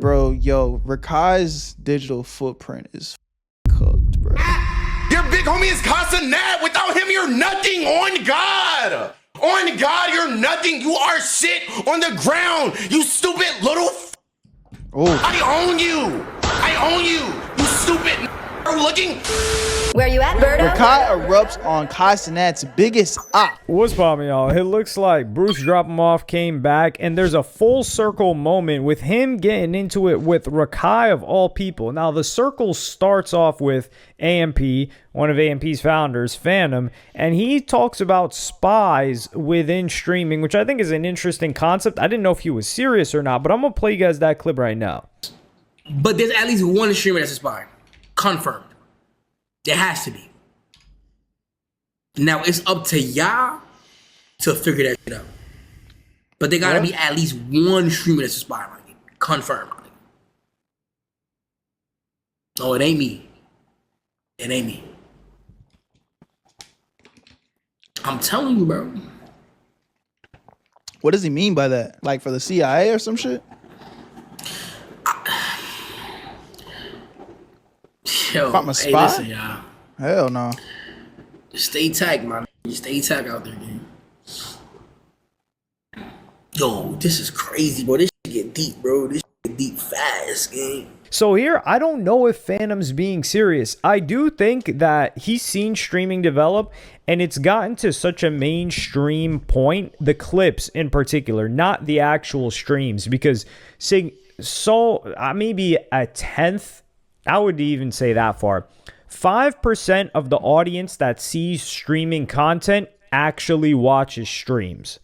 Bro, yo, Rakai's digital footprint is cooked, bro. Your big homie is Cenat. Without him, you're nothing. On God. On God, you're nothing. You are shit on the ground. You stupid little I own you. I own you. You stupid looking. Where you at, Berto? Rakai erupts on Cenat's biggest op. What's poppin', y'all? It looks like Bruce dropped him off, came back, and there's a full circle moment with him getting into it with Rakai of all people. Now, the circle starts off with AMP, one of AMP's founders, Phantom, and he talks about spies within streaming, which I think is an interesting concept. I didn't know if he was serious or not, but I'm going to play you guys that clip right now. But there's at least one streamer that's a spy. Confirmed. There has to be. Now it's up to y'all to figure that shit out. But there gotta be at least one streamer that's a spy, like confirmed. Like. Oh, it ain't me. It ain't me. I'm telling you, bro. What does he mean by that? Like for the CIA or some shit? Yo, If I'm a spy? hey, listen, y'all. Hell no. Stay tagged, man. Stay tagged out there, gang. Yo, this is crazy, bro. This shit get deep, bro. This shit get deep fast, gang. So here, I don't know if Phantom's being serious. I do think that he's seen streaming develop, and it's gotten to such a mainstream point, the clips in particular, not the actual streams, because maybe a tenth, I would even say that far. 5% of the audience that sees streaming content actually watches streams.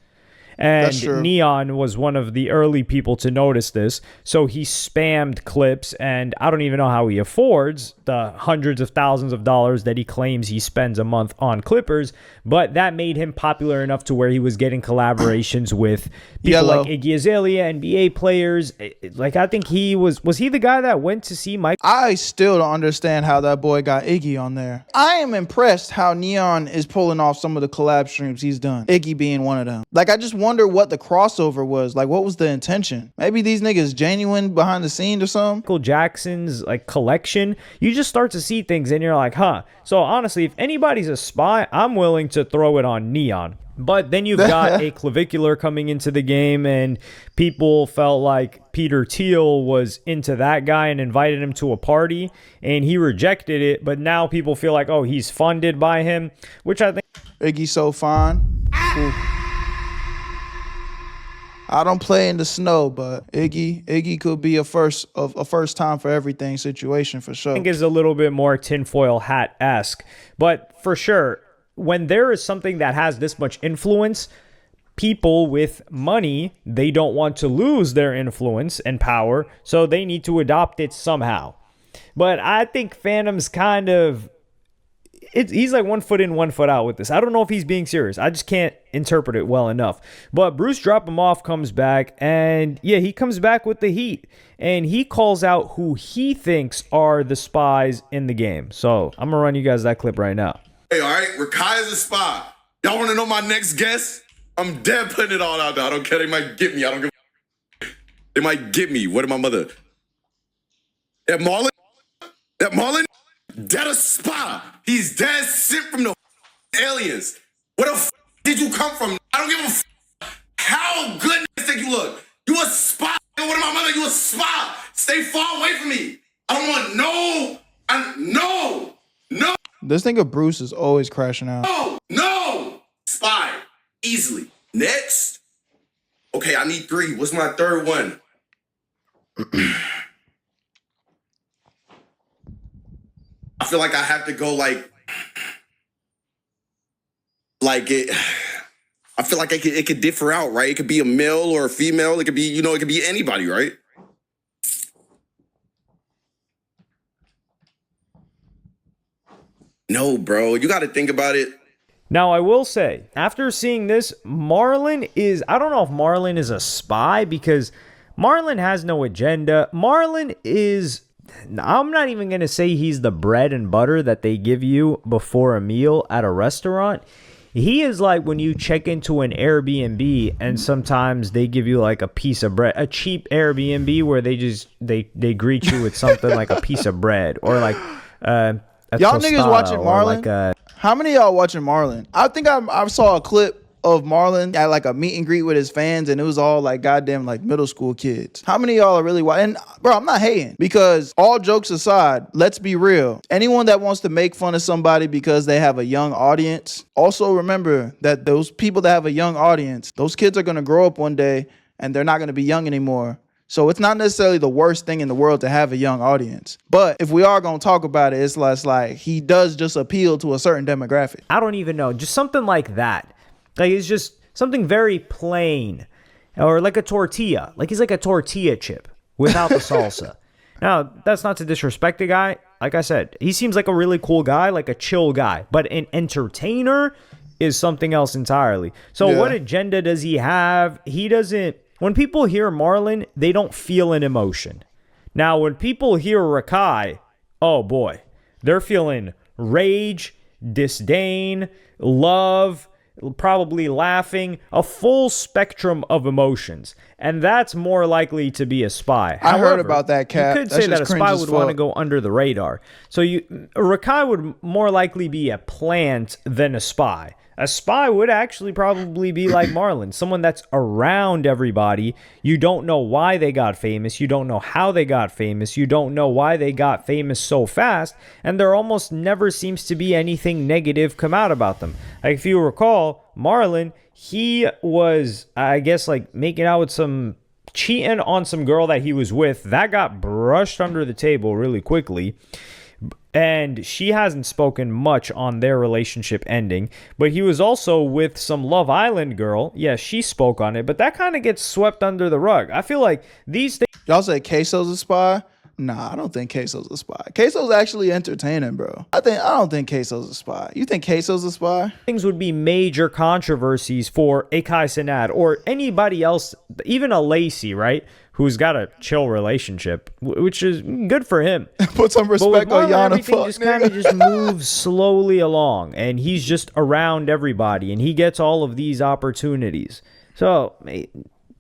And Neon was one of the early people to notice this. So he spammed clips, and I don't even know how he affords the hundreds of thousands of dollars that he claims he spends a month on Clippers. But that made him popular enough to where he was getting collaborations with people like Iggy Azalea, NBA players. Like, I think he was he the guy that went to see Mike? I still don't understand how that boy got Iggy on there. I am impressed how Neon is pulling off some of the collab streams he's done. Iggy being one of them. Like, I just wonder what the crossover was. Like, what was the intention? Maybe these niggas genuine behind the scenes or something? Michael Jackson's like collection. You just start to see things and you're like, huh. So honestly, if anybody's a spy, I'm willing to throw it on Neon. But then you've got a clavicular coming into the game, and people felt like Peter Thiel was into that guy and invited him to a party, and he rejected it. But now people feel like, oh, he's funded by him, which I think Iggy so fine. Ooh. I don't play in the snow, but Iggy could be a first time for everything situation for sure. I think is a little bit more tinfoil hat-esque. But for sure, when there is something that has this much influence, people with money, they don't want to lose their influence and power, so they need to adopt it somehow. But I think Phantom's kind of... he's like 1 foot in, 1 foot out with this. I don't know if he's being serious. I just can't interpret it well enough. But Bruce Drop Him Off comes back, and yeah, he comes back with the heat. And he calls out who he thinks are the spies in the game. So I'm going to run you guys that clip right now. Hey, all right, Rakai is a spy. Y'all want to know my next guess? I'm dead putting it all out there. I don't care. They might get me. I don't give a... They might get me. What am my mother? That Marlon? Dead a spy. He's dead sent from the aliens. Where the did you come from? I don't give a how good think you look. You a spy. What am my mother? You a spy. Stay far away from me. I don't want no. This nigga Bruce is always crashing out. No. Spy. Easily. Next. Okay, I need 3. What's my third one? I feel like I have to go like it. I feel like it could differ out, right? It could be a male or a female. It could be, it could be anybody, right? No, bro. You got to think about it. Now, I will say, after seeing this, Marlon is... I don't know if Marlon is a spy, because Marlon has no agenda. Marlon is... I'm not even going to say he's the bread and butter that they give you before a meal at a restaurant. He is like when you check into an Airbnb and sometimes they give you like a piece of bread, a cheap Airbnb where they greet you with something like a piece of bread or like a Y'all niggas watching Marlon? Like How many of y'all watching Marlon? I think I saw a clip of Marlon at like a meet and greet with his fans, and it was all like goddamn like middle school kids. How many of y'all are really watching? And bro, I'm not hating, because all jokes aside, let's be real. Anyone that wants to make fun of somebody because they have a young audience, also remember that those people that have a young audience, those kids are gonna grow up one day and they're not gonna be young anymore. So it's not necessarily the worst thing in the world to have a young audience. But if we are going to talk about it, it's less like he does just appeal to a certain demographic. I don't even know, just something like that. Like it's just something very plain, or like a tortilla. Like he's like a tortilla chip without the salsa. Now, that's not to disrespect the guy. Like I said, he seems like a really cool guy, like a chill guy. But an entertainer is something else entirely. So what agenda does he have? He doesn't... When people hear Marlon, they don't feel an emotion. Now, when people hear Rakai, oh boy, they're feeling rage, disdain, love, probably laughing, a full spectrum of emotions. And that's more likely to be a spy. I However, heard about that, Cat. You could say that a spy would want to go under the radar. So Rakai would more likely be a plant than a spy. A spy would actually probably be like Marlon, someone that's around everybody. You don't know why they got famous. You don't know how they got famous. You don't know why they got famous so fast. And there almost never seems to be anything negative come out about them. Like if you recall, Marlon, he was, I guess, like making out with some, cheating on some girl that he was with. That got brushed under the table really quickly. And she hasn't spoken much on their relationship ending. But he was also with some Love Island girl. Yeah, she spoke on it. But that kind of gets swept under the rug. I feel like these things... Y'all say Queso's a spy? Nah, I don't think Queso's a spy. Queso's actually entertaining, bro. I don't think Queso's a spy. You think Queso's a spy? Things would be major controversies for a Cenat or anybody else, even a Lacey, right? Who's got a chill relationship, which is good for him. Put some respect on Yana. Everything just kind of just moves slowly along, and he's just around everybody, and he gets all of these opportunities. So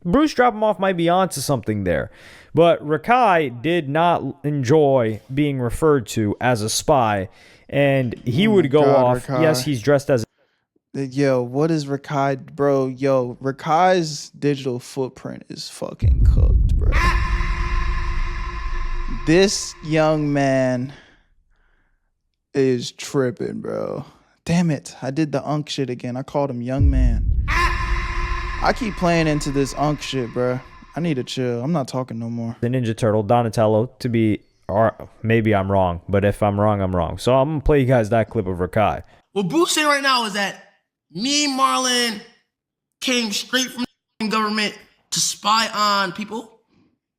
Bruce drop him off might be onto something there. But Rakai did not enjoy being referred to as a spy, and he would go off. Rakai. Yes, he's dressed as Yo, what is Rakai, bro? Yo, Rakai's digital footprint is fucking cooked, bro. This young man is tripping, bro. Damn it, I did the unk shit again. I called him young man. I keep playing into this unk shit, bro. I need to chill. I'm not talking no more. The Ninja Turtle, Donatello, to be, or maybe I'm wrong, but if I'm wrong, I'm wrong. So I'm gonna play you guys that clip of Rakai. What Bruce saying right now is that me and Marlon came straight from the government to spy on people.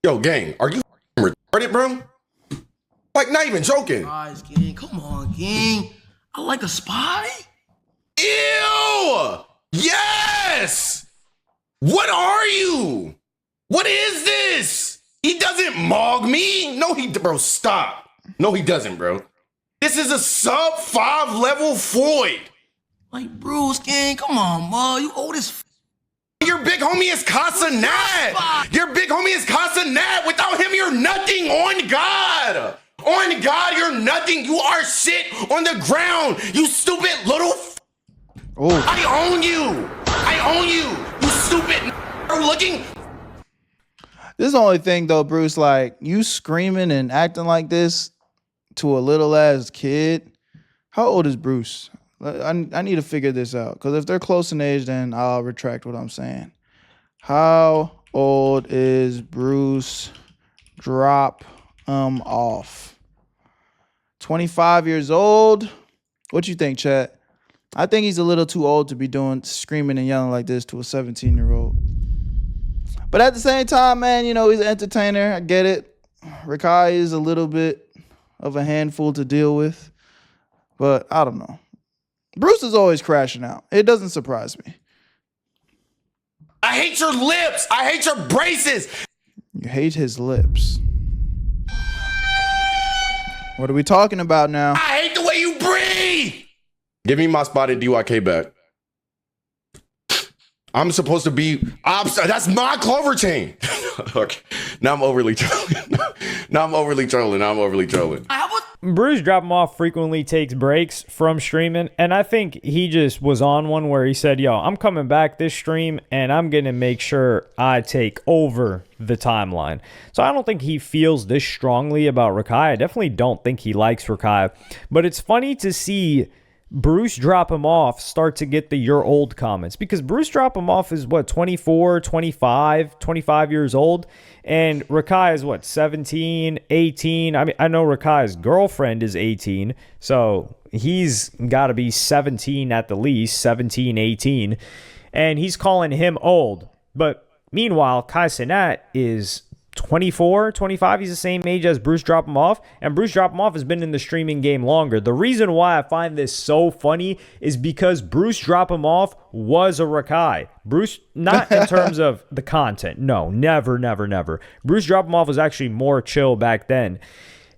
Yo, gang, are you retarded, bro? Like, not even joking. Spies, gang. Come on, gang. I like a spy. Ew! Yes! What are you? What is this? He doesn't mog me. No, bro, stop. No, he doesn't, bro. This is a sub 5 level Floyd. Like, Bruce, gang, come on, ma. You old as Your big homie is Cenat. Your big homie is Cenat. Without him, you're nothing. On God. On God, you're nothing. You are shit on the ground. You stupid little I own you. I own you. You stupid looking. This is the only thing, though, Bruce, like, you screaming and acting like this to a little ass kid. How old is Bruce? I need to figure this out, because if they're close in age, then I'll retract what I'm saying. How old is Bruce? Drop off. 25 years old? What you think, chat? I think he's a little too old to be doing screaming and yelling like this to a 17-year-old. But at the same time, man, you know, he's an entertainer. I get it. Rakai is a little bit of a handful to deal with. But I don't know. Bruce is always crashing out. It doesn't surprise me. I hate your lips. I hate your braces. You hate his lips. What are we talking about now? I hate the way you breathe. Give me my spotted DYK back. I'm supposed to be that's my clover chain. Okay. Now I'm overly trolling. Bruce Drop 'Em Off frequently takes breaks from streaming, and I think he just was on one where he said, yo, I'm coming back this stream, and I'm going to make sure I take over the timeline. So I don't think he feels this strongly about Rakai. I definitely don't think he likes Rakai, but it's funny to see Bruce Drop 'Em Off start to get the "you're old" comments, because Bruce Drop 'Em Off is what, 24, 25 years old, and Rakai is what, 17, 18. I mean, I know Rakai's girlfriend is 18, so he's got to be 17 at the least, 17, 18, and he's calling him old. But meanwhile, Cenat is 24, 25. He's the same age as Bruce Drop 'Em Off, and Bruce Drop 'Em Off has been in the streaming game longer. The reason why I find this so funny is because Bruce Drop 'Em Off was a Rakai. Bruce, not in terms of the content. No, never. Bruce Drop 'Em Off was actually more chill back then.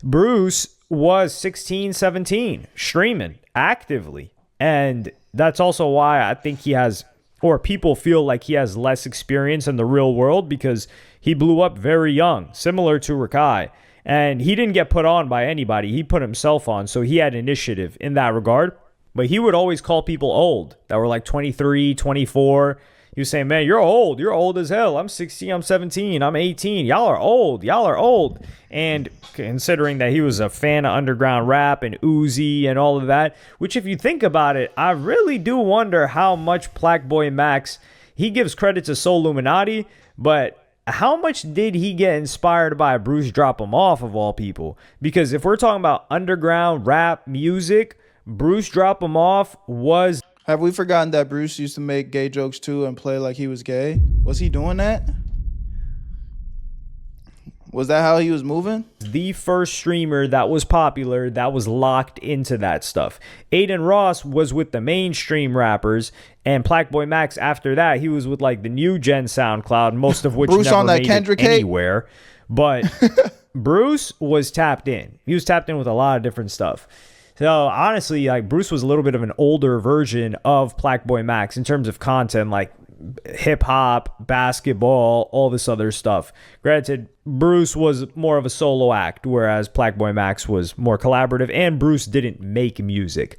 Bruce was 16, 17, streaming actively, and that's also why I think he has, or people feel like he has less experience in the real world, because he blew up very young, similar to Rakai. And he didn't get put on by anybody. He put himself on, so he had initiative in that regard. But he would always call people old that were like 23, 24. He was saying, man, you're old. You're old as hell. I'm 16, I'm 17, I'm 18. Y'all are old. And considering that he was a fan of underground rap and Uzi and all of that, which if you think about it, I really do wonder how much Plaque Max, he gives credit to Soul Illuminati, but how much did he get inspired by Bruce Drop 'Em Off, of all people? Because if we're talking about underground rap music, Bruce Drop 'Em Off was... Have we forgotten that Bruce used to make gay jokes too and play like he was gay? Was he doing that? Was that how he was moving? The first streamer that was popular, that was locked into that stuff. Aiden Ross was with the mainstream rappers, and Plaque Max after that, he was with like the new gen SoundCloud, most of which Bruce never on that made Kendrick it anywhere. But Bruce was tapped in. He was tapped in with a lot of different stuff. So honestly, like, Bruce was a little bit of an older version of Plaque Max in terms of content, like hip hop, basketball, all this other stuff. Granted, Bruce was more of a solo act, whereas Plaque Max was more collaborative, and Bruce didn't make music.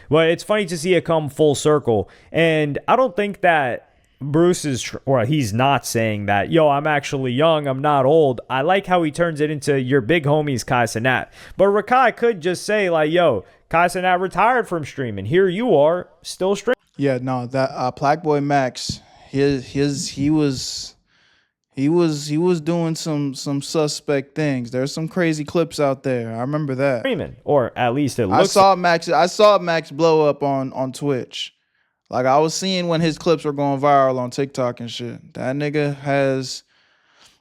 But it's funny to see it come full circle. And I don't think that Bruce is, or he's not saying that, yo, I'm actually young, I'm not old. I like how he turns it into your big homies Cenat. But Rakai could just say like, yo, Cenat retired from streaming. Here you are, still streaming. Yeah, no, that Plaque Max, he was doing some suspect things. There's some crazy clips out there. I remember that. Streaming, or at least it looks. I saw Max blow up on Twitch. Like, I was seeing when his clips were going viral on TikTok and shit. That nigga has...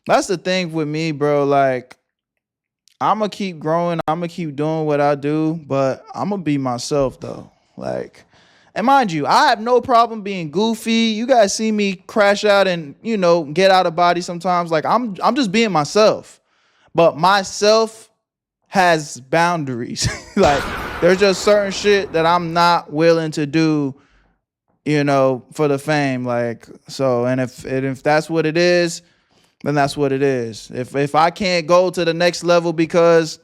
That's the thing with me, bro. Like, I'm going to keep growing. I'm going to keep doing what I do. But I'm going to be myself, though. Like, and mind you, I have no problem being goofy. You guys see me crash out and, you know, get out of body sometimes. Like, I'm just being myself. But myself has boundaries. Like, there's just certain shit that I'm not willing to do, you know, for the fame. Like, so, and if that's what it is, then that's what it is. If I can't go to the next level because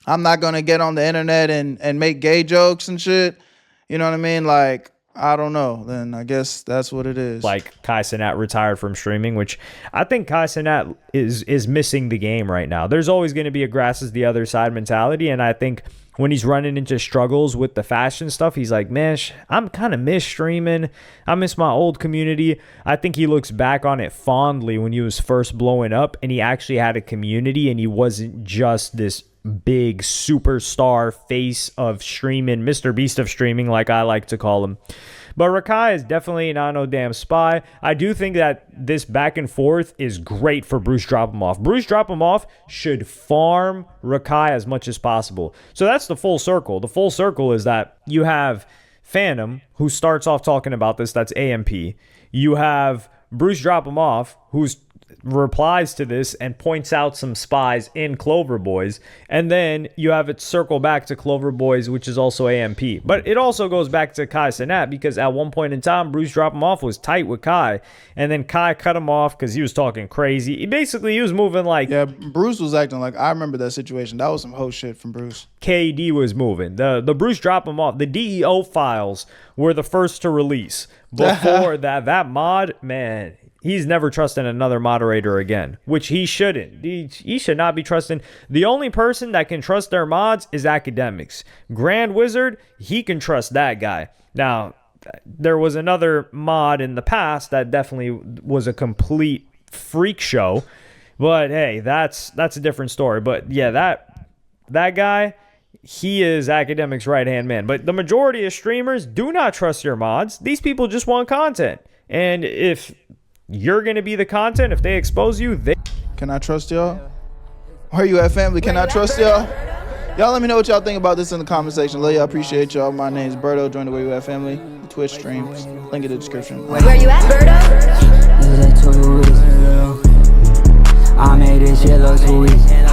I'm not gonna get on the internet and make gay jokes and shit, you know what I mean? Like, I don't know. Then I guess that's what it is. Like, Cenat retired from streaming, which I think Cenat is missing the game right now. There's always going to be a grass is the other side mentality, and I think when he's running into struggles with the fashion stuff, he's like, man, I'm kind of miss streaming. I miss my old community. I think he looks back on it fondly when he was first blowing up, and he actually had a community, and he wasn't just this big superstar face of streaming, Mr. Beast of streaming, like I like to call him. But Rakai is definitely not no damn spy. I do think that this back and forth is great for Bruce Drop 'Em Off. Bruce Drop 'Em Off should farm Rakai as much as possible. So that's the full circle. The full circle is that you have Phantom, who starts off talking about this, that's AMP. You have Bruce Drop 'Em Off, who's replies to this and points out some spies in Clover Boys, and then you have it circle back to Clover Boys, which is also AMP. But it also goes back to Kai Cenat, because at one point in time, Bruce Drop Him Off was tight with Kai, and then Kai cut him off because he was talking crazy. He was moving like... Yeah, Bruce was acting like... I remember that situation. That was some hoe shit from Bruce. KD was moving. The Bruce Drop Him Off, the DEO files were the first to release. Before that mod, man... He's never trusting another moderator again, which he shouldn't. He should not be trusting. The only person that can trust their mods is academics. Grand Wizard, he can trust that guy. Now, there was another mod in the past that definitely was a complete freak show. But hey, that's a different story. But yeah, that guy, he is academics' right-hand man. But the majority of streamers do not trust your mods. These people just want content. And if you're going to be the content, if they expose you, Can I trust y'all? Where you at, family? Can I trust y'all? Y'all let me know what y'all think about this in the comment section. Love y'all. Appreciate y'all. My name's Berto. Join the Where You At family. Twitch streams. Link in the description. Where you at, Berto? I made this shit look too easy.